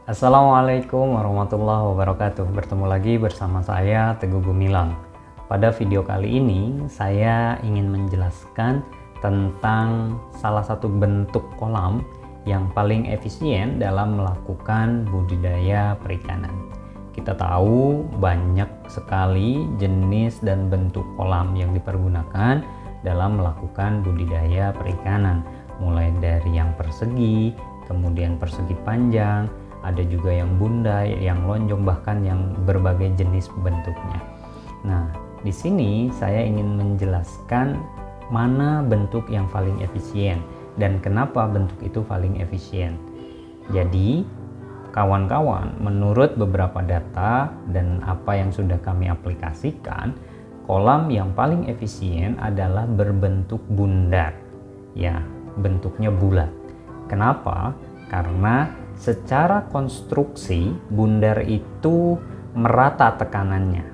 Assalamualaikum warahmatullahi wabarakatuh. Bertemu lagi bersama saya Teguh Gumilang. Pada video kali ini saya ingin menjelaskan tentang salah satu bentuk kolam yang paling efisien dalam melakukan budidaya perikanan. Kita tahu banyak sekali jenis dan bentuk kolam yang dipergunakan dalam melakukan budidaya perikanan, mulai dari yang persegi, kemudian persegi panjang, ada juga yang bundai, yang lonjong, bahkan yang berbagai jenis bentuknya. Nah, di sini saya ingin menjelaskan mana bentuk yang paling efisien dan kenapa bentuk itu paling efisien. Jadi, kawan-kawan, menurut beberapa data dan apa yang sudah kami aplikasikan, kolam yang paling efisien adalah berbentuk bundar. Ya, bentuknya bulat. Kenapa? Karena secara konstruksi bundar itu merata tekanannya,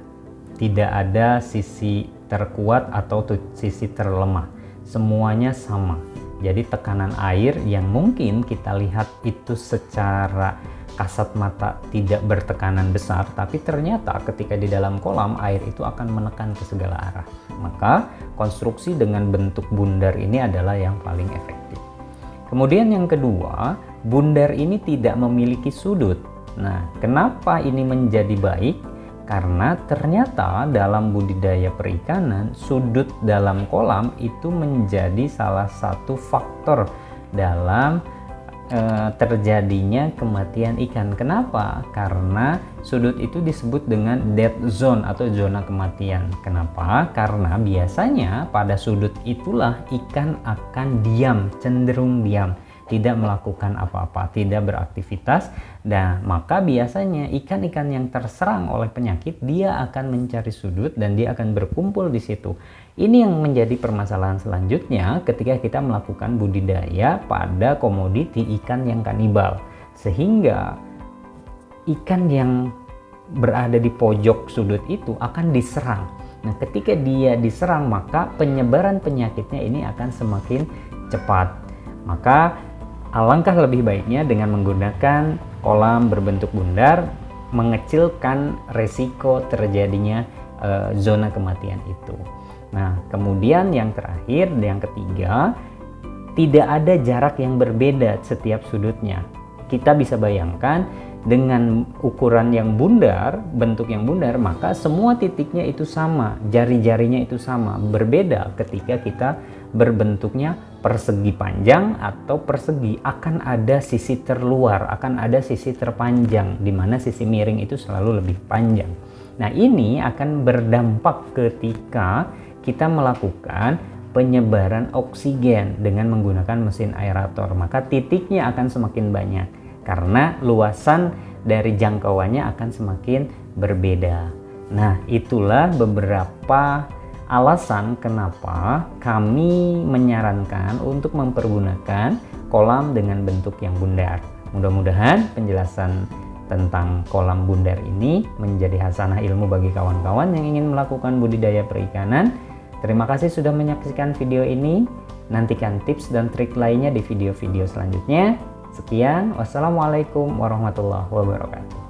tidak ada sisi terkuat atau sisi terlemah, semuanya sama. Jadi tekanan air yang mungkin kita lihat itu secara kasat mata tidak bertekanan besar, tapi ternyata ketika di dalam kolam air itu akan menekan ke segala arah. Maka konstruksi dengan bentuk bundar ini adalah yang paling efektif. Kemudian yang kedua, bundar ini tidak memiliki sudut. Nah, kenapa ini menjadi baik? Karena ternyata dalam budidaya perikanan, sudut dalam kolam itu menjadi salah satu faktor dalam terjadinya kematian ikan. Kenapa? Karena sudut itu disebut dengan dead zone atau zona kematian. Kenapa? Karena biasanya pada sudut itulah ikan akan diam, cenderung diam, tidak melakukan apa-apa, tidak beraktivitas. Dan maka biasanya ikan-ikan yang terserang oleh penyakit dia akan mencari sudut dan dia akan berkumpul di situ. Ini yang menjadi permasalahan selanjutnya ketika kita melakukan budidaya pada komoditi ikan yang kanibal, sehingga ikan yang berada di pojok sudut itu akan diserang. Nah, ketika dia diserang maka penyebaran penyakitnya ini akan semakin cepat. Maka alangkah lebih baiknya dengan menggunakan kolam berbentuk bundar mengecilkan resiko terjadinya zona kematian itu. Nah, kemudian yang terakhir, yang ketiga, tidak ada jarak yang berbeda setiap sudutnya. Kita bisa bayangkan dengan ukuran yang bundar, bentuk yang bundar, maka semua titiknya itu sama, jari-jarinya itu sama. Berbeda ketika kita berbentuknya persegi panjang atau persegi, akan ada sisi terluar, akan ada sisi terpanjang, di mana sisi miring itu selalu lebih panjang. Nah, ini akan berdampak ketika kita melakukan penyebaran oksigen dengan menggunakan mesin aerator, maka titiknya akan semakin banyak karena luasan dari jangkauannya akan semakin berbeda. Nah, itulah beberapa alasan kenapa kami menyarankan untuk mempergunakan kolam dengan bentuk yang bundar. Mudah-mudahan penjelasan tentang kolam bundar ini menjadi hasanah ilmu bagi kawan-kawan yang ingin melakukan budidaya perikanan. Terima kasih sudah menyaksikan video ini. Nantikan tips dan trik lainnya di video-video selanjutnya. Sekian, wassalamualaikum warahmatullahi wabarakatuh.